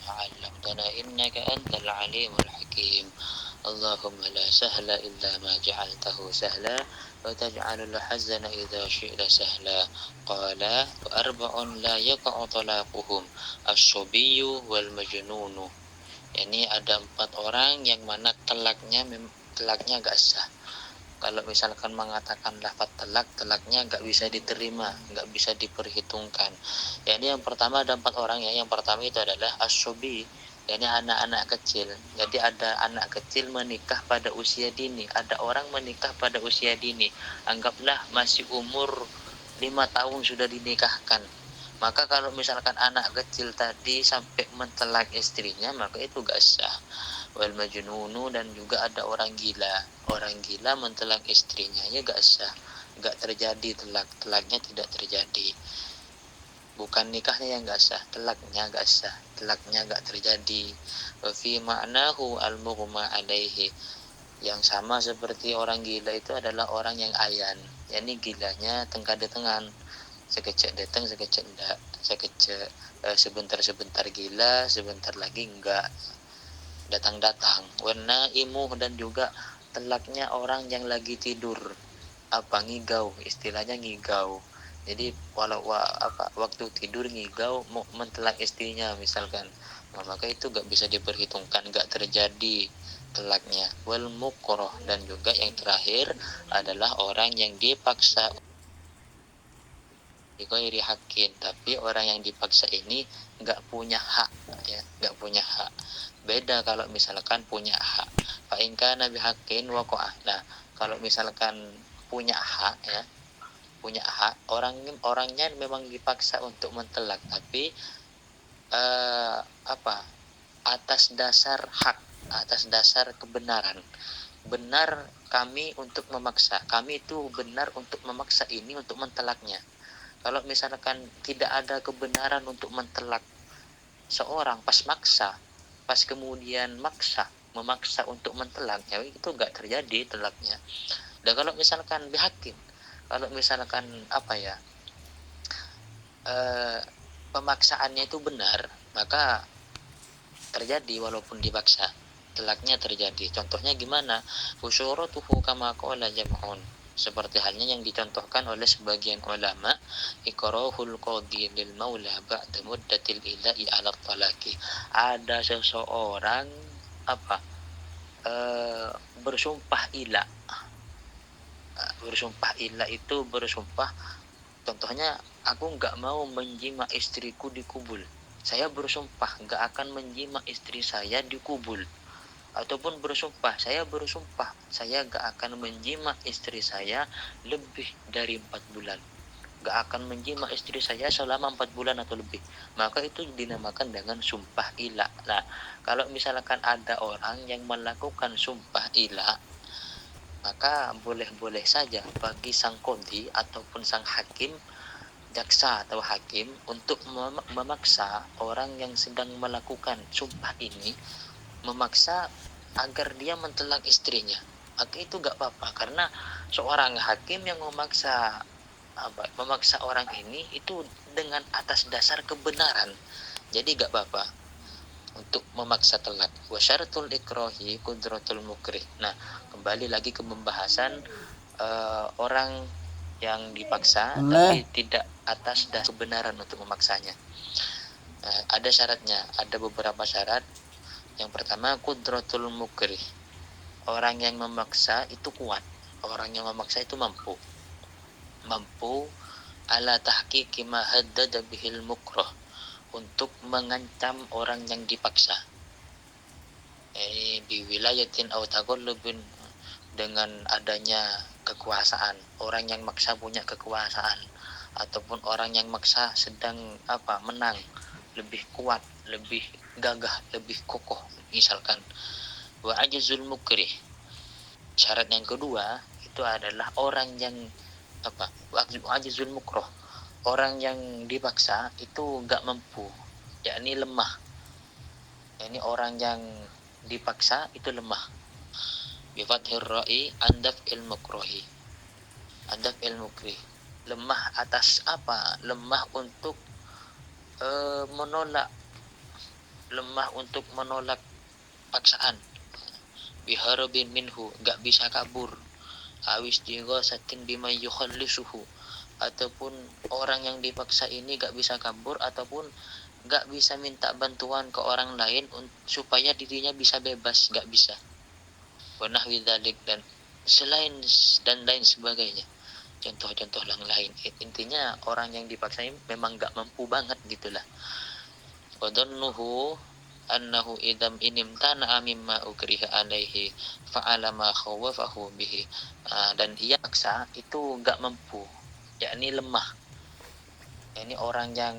ما علمتنا إنك أنت العليم الحكيم اللهم لا سهل إلا ما جعلته سهلا وتجعل الحزن إذا شئت سهلا قال وأربع لا يقع طلاقهم الصبي والمجنون. Ini ada 4 orang yang mana telaknya gak sah. Kalau misalkan mengatakan lafaz telaknya nggak bisa diterima, nggak bisa diperhitungkan. Jadi yang pertama ada 4 orang ya. Yang pertama itu adalah as-subi, yakni anak-anak kecil. Jadi ada anak kecil menikah pada usia dini, ada orang menikah pada usia dini. Anggaplah masih umur 5 tahun sudah dinikahkan. Maka kalau misalkan anak kecil tadi sampai mentelak istrinya, maka itu gak sah. Wal majnunu, dan juga ada orang gila mentelak istrinya, ya gak sah, gak terjadi telaknya tidak terjadi. Bukan nikahnya yang gak sah, telaknya gak sah, telaknya gak terjadi. Wa fi ma'nahu al-mughma alaihi, yang sama seperti orang gila itu adalah orang yang ayan, yakni gilanya tengkade-tengan, sekecek datang sekecek enggak, sebentar-sebentar gila, sebentar lagi enggak, datang-datang. Warna imuh, dan juga telaknya orang yang lagi tidur, ngigau, istilahnya ngigau. Jadi waktu tidur ngigau mau mentelak istrinya misalkan, maka itu gak bisa diperhitungkan, gak terjadi telaknya. Wal mukroh, dan juga yang terakhir adalah orang yang dipaksa iri hakin, tapi orang yang dipaksa ini nggak punya hak, ya, nggak punya hak. Beda kalau misalkan punya hak. Fa in kana bihaqqin waqa'ah. Nah, kalau misalkan punya hak, ya, punya hak, orangnya memang dipaksa untuk mentelak, tapi eh, apa atas dasar hak, atas dasar kebenaran. Benar kami untuk memaksa, kami itu benar untuk memaksa ini untuk mentelaknya. Kalau misalkan tidak ada kebenaran untuk mentelak seorang pas kemudian memaksa untuk mentelak, ya itu gak terjadi telaknya. Dan kalau misalkan bihakim, kalau misalkan pemaksaannya itu benar, maka terjadi walaupun dipaksa, telaknya terjadi. Contohnya gimana? Usyuratuhu kama qala jam'un, seperti halnya yang dicontohkan oleh sebagian ulama, ikrahul qadi lil maula ba'da muddatil ila'i ala talaqi. Ada seseorang apa bersumpah ila. Bersumpah ila itu bersumpah, contohnya, aku nggak mau menjima istriku di kubul, saya bersumpah nggak akan menjima istri saya di kubul. Ataupun bersumpah saya nggak akan menjima istri saya lebih dari 4 bulan, nggak akan menjima istri saya selama 4 bulan atau lebih, maka itu dinamakan dengan sumpah ila. Nah, kalau misalkan ada orang yang melakukan sumpah ila, maka boleh-boleh saja bagi sang kodi ataupun sang hakim, jaksa atau hakim, untuk memaksa orang yang sedang melakukan sumpah ini, memaksa agar dia mentelak istrinya. Maka itu gak apa-apa, karena seorang hakim yang memaksa orang ini itu dengan atas dasar kebenaran, jadi gak apa-apa untuk memaksa telak. Wa syaratul ikrahi qudratul mukrih. Nah, kembali lagi ke pembahasan orang yang dipaksa tapi tidak atas dasar kebenaran untuk memaksanya. Ada syaratnya, ada beberapa syarat. Yang pertama, qudratul mukrih. Orang yang memaksa itu kuat. Orang yang memaksa itu mampu ala tahqiqi ma haddada bihil mukrah, untuk mengancam orang yang dipaksa. Biwilayatin aw taghallubin, dengan adanya kekuasaan. Orang yang maksa punya kekuasaan, ataupun orang yang maksa sedang menang, lebih kuat, lebih gagah, lebih kokoh misalkan. Wa ajzul mukrih. Syarat yang kedua itu adalah orang yang wa ajzul mukroh, orang yang dipaksa itu gak mampu, yakni lemah. Ini orang yang dipaksa itu lemah. Bifathir ra'i andaf ilmukrohi, andaf ilmukrih, lemah atas lemah untuk menolak lemah untuk menolak paksaan, biharabin minhu, gak bisa kabur, awis satin bima yukhallisuhu, ataupun orang yang dipaksa ini gak bisa kabur ataupun gak bisa minta bantuan ke orang lain supaya dirinya bisa bebas, gak bisa. Wa nahwi dzalik, dan selain dan lain sebagainya, contoh-contoh yang lain. Intinya orang yang dipaksa ini memang gak mampu banget gitulah. Wa dhannuhu annahu idam inimtana mimma ukriha alaihi fa'ala ma khawafahu bihi. Dan ia paksa itu gak mampu, yakni lemah. Ini orang yang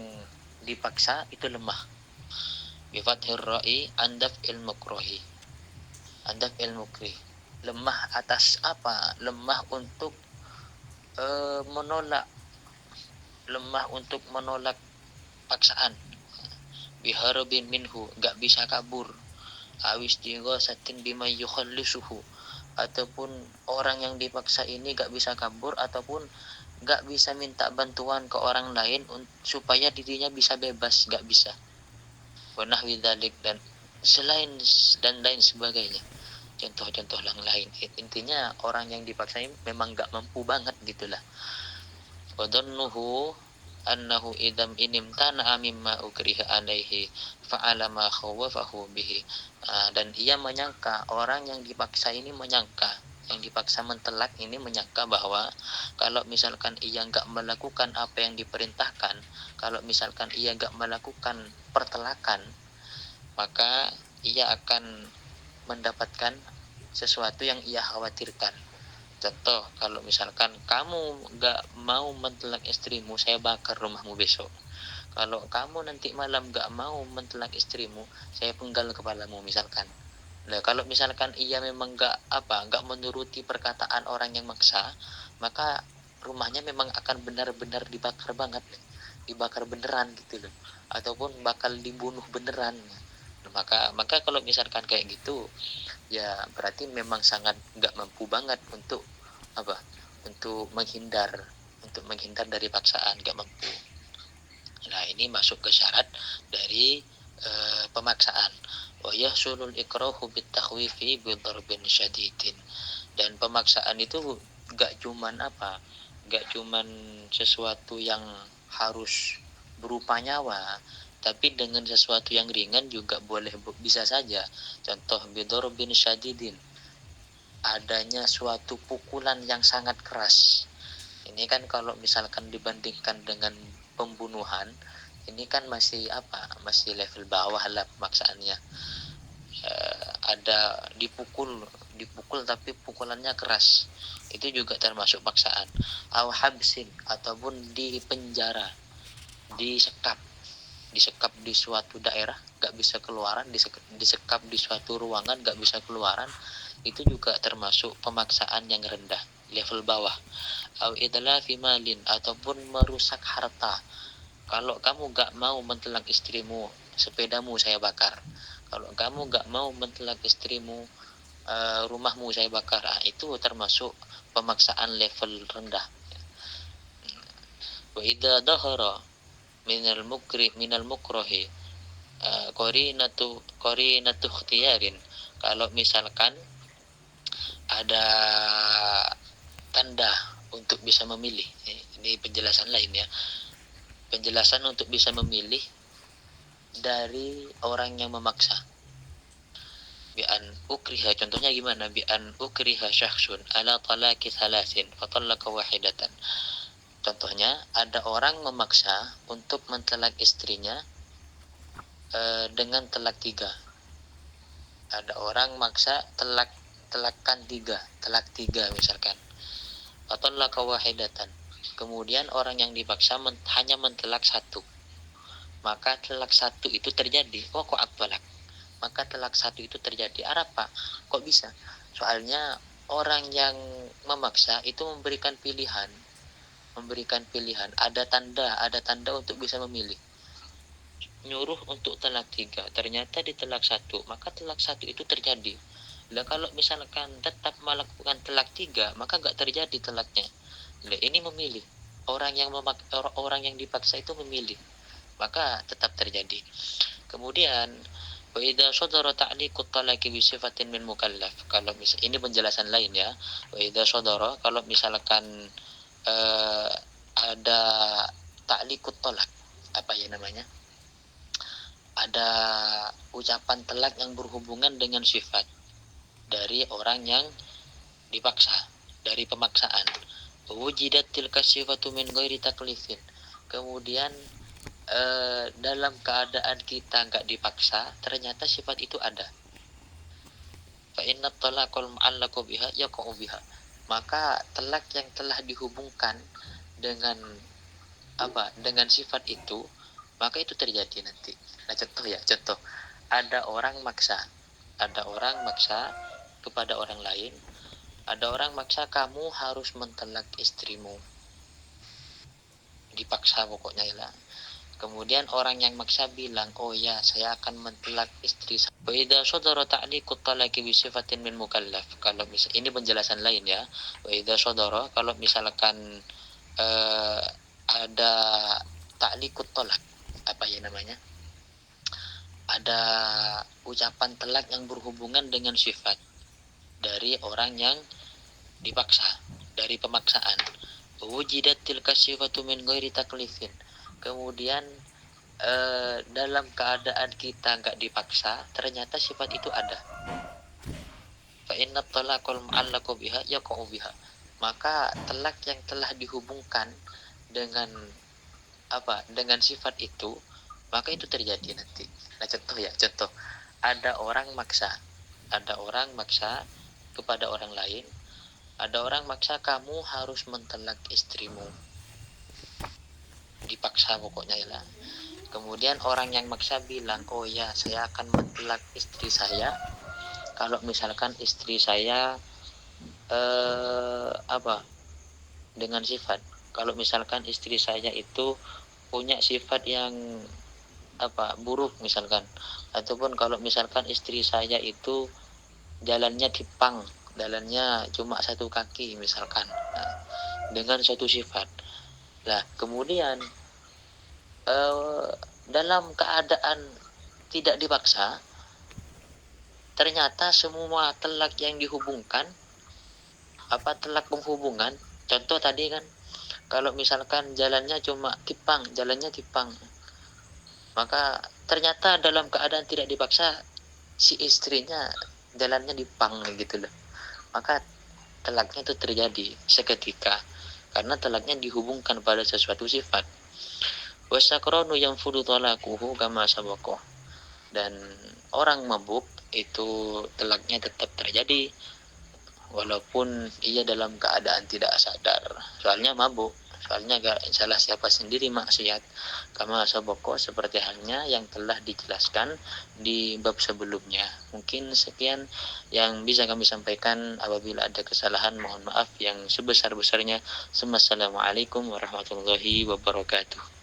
dipaksa itu lemah. Bi fathir ra'i andaf ilmukrohi, andaf ilmukri, lemah atas apa? Lemah untuk menolak, lemah untuk menolak paksaan, biharabin minhu, gak bisa kabur, awis satin bima yukhallisuhu, ataupun orang yang dipaksa ini gak bisa kabur ataupun gak bisa minta bantuan ke orang lain supaya dirinya bisa bebas, gak bisa. Wa nahwi dzalik, dan selain dan lain sebagainya, contoh-contoh yang lain. Intinya orang yang dipaksa ini memang gak mampu banget gitulah. Wa dhannuhu annahu idam inimtana mimma ukriha alaihi fa'ala ma khawafahu bihi. Dan ia menyangka, orang yang dipaksa ini menyangka, yang dipaksa mentelak ini menyangka bahwa kalau misalkan ia enggak melakukan apa yang diperintahkan, kalau misalkan ia enggak melakukan pertelakan, maka ia akan mendapatkan sesuatu yang ia khawatirkan. Contoh, kalau misalkan kamu gak mau mentelak istrimu, saya bakar rumahmu besok. Kalau kamu nanti malam gak mau mentelak istrimu, saya penggal kepalamu misalkan. Nah, kalau misalkan ia memang gak menuruti perkataan orang yang maksa, maka rumahnya memang akan benar-benar dibakar banget, dibakar beneran gitu loh, ataupun bakal dibunuh beneran. Maka kalau misalkan kayak gitu, ya berarti memang sangat nggak mampu banget untuk apa, untuk menghindar dari paksaan, nggak mampu. Nah, ini masuk ke syarat dari pemaksaan. Wa yahsulul ikrahu bitakhwifi bidarbin syadidin. Dan pemaksaan itu nggak cuman nggak cuman sesuatu yang harus berupa nyawa, tapi dengan sesuatu yang ringan juga boleh, bisa saja. Contoh, bidarbin syadidin, adanya suatu pukulan yang sangat keras. Ini kan kalau misalkan dibandingkan dengan pembunuhan, ini kan masih masih level bawah lah pemaksaannya. Ada dipukul tapi pukulannya keras, itu juga termasuk paksaan. Aw habsin, ataupun di penjara, disekap di suatu daerah gak bisa keluaran, disekap di suatu ruangan gak bisa keluaran, itu juga termasuk pemaksaan yang rendah, level bawah. Au idlafi malin, ataupun merusak harta. Kalau kamu gak mau mentelak istrimu, sepedamu saya bakar. Kalau kamu gak mau mentelak istrimu, rumahmu saya bakar. Itu termasuk pemaksaan level rendah. Wa idza dhahara minal mukrohi qarinatu ikhtiyarin, kalau misalkan ada tanda untuk bisa memilih. Ini penjelasan lain ya, penjelasan untuk bisa memilih dari orang yang memaksa. Bi'an ukriha, contohnya gimana? Bi'an ukriha syakhsun ala talaki thalathin fatallaka wahidatan. Contohnya, ada orang memaksa untuk mentalak istrinya dengan talak 3. Ada orang maksa talak 3 misalkan. Fatallaka wahidatan. Kemudian orang yang dipaksa hanya mentalak 1. Maka talak 1 itu terjadi. Oh, kok talak? Maka talak 1 itu terjadi. Apa? Kok bisa? Soalnya orang yang memaksa itu memberikan pilihan, ada tanda untuk bisa memilih. Nyuruh untuk talak 3, ternyata di talak 1, maka talak 1 itu terjadi. Lah kalau misalkan tetap melakukan talak 3, maka gak terjadi talaknya. Lah ini memilih. Orang yang dipaksa itu memilih, maka tetap terjadi. Kemudian Wa idza shadara ta'liqut talaqi bi sifatin min mukallaf. Kalau ini penjelasan lain ya. Wa idza shadara, kalau misalkan eh, ada ta'liqut talaq, apa ya namanya? Ada ucapan talak yang berhubungan dengan sifat dari orang yang dipaksa, dari pemaksaan. Wujidat tilka sifatu min ghairi taklifin. Kemudian dalam keadaan kita nggak dipaksa, ternyata sifat itu ada. Fa inna talaqal mu'allaqu biha yaqa'u biha. Maka talak yang telah dihubungkan dengan apa? Dengan sifat itu, maka itu terjadi nanti. Nah, contoh. Ada orang maksa kepada orang lain. Ada orang maksa kamu harus mentalak istrimu. Dipaksa pokoknya ya. Kemudian orang yang maksa bilang, oh ya, saya akan mentalak istri saya. Wa idza shadara ta'liqut talaqi bi sifatin min mukallaf. Kalau ini penjelasan lain ya. Wa idza shadara, kalau misalkan eh, ada ta'liqut talaq, apa ya namanya? Ada ucapan talak yang berhubungan dengan sifat dari orang yang dipaksa, dari pemaksaan. Wujidat tilka sifatu min ghairi taklifin. Kemudian dalam keadaan kita nggak dipaksa, ternyata sifat itu ada. Fa inna talaqal mu'allaqu biha yaqa'u biha. Maka talak yang telah dihubungkan dengan apa? Dengan sifat itu, maka itu terjadi nanti. Nah, contoh. Ada orang maksa kepada orang lain. Ada orang maksa kamu harus mentalak istrimu. Dipaksa pokoknya ya. Kemudian orang yang maksa bilang, oh ya, saya akan mentalak istri saya kalau misalkan istri saya apa? Dengan sifat. Kalau misalkan istri saya itu punya sifat yang apa? Buruk misalkan. Ataupun kalau misalkan istri saya itu jalannya tipang, jalannya cuma satu kaki misalkan. Nah, dengan suatu sifat. Nah, kemudian dalam keadaan tidak dipaksa, ternyata semua telak yang dihubungkan, telak penghubungan, contoh tadi kan, kalau misalkan jalannya tipang, maka ternyata dalam keadaan tidak dipaksa, si istrinya jalannya dipang gitu loh. Maka telaknya itu terjadi seketika, karena telaknya dihubungkan pada sesuatu sifat. Wasakronu yang fudu talaquhu kama sabaqa. Dan orang mabuk itu telaknya tetap terjadi walaupun ia dalam keadaan tidak sadar. Soalnya mabuk, soalnya gak salah siapa sendiri maksiat. Kama sabaqo, seperti halnya yang telah dijelaskan di bab sebelumnya. Mungkin sekian yang bisa kami sampaikan. Apabila ada kesalahan mohon maaf yang sebesar-besarnya. Assalamualaikum warahmatullahi wabarakatuh.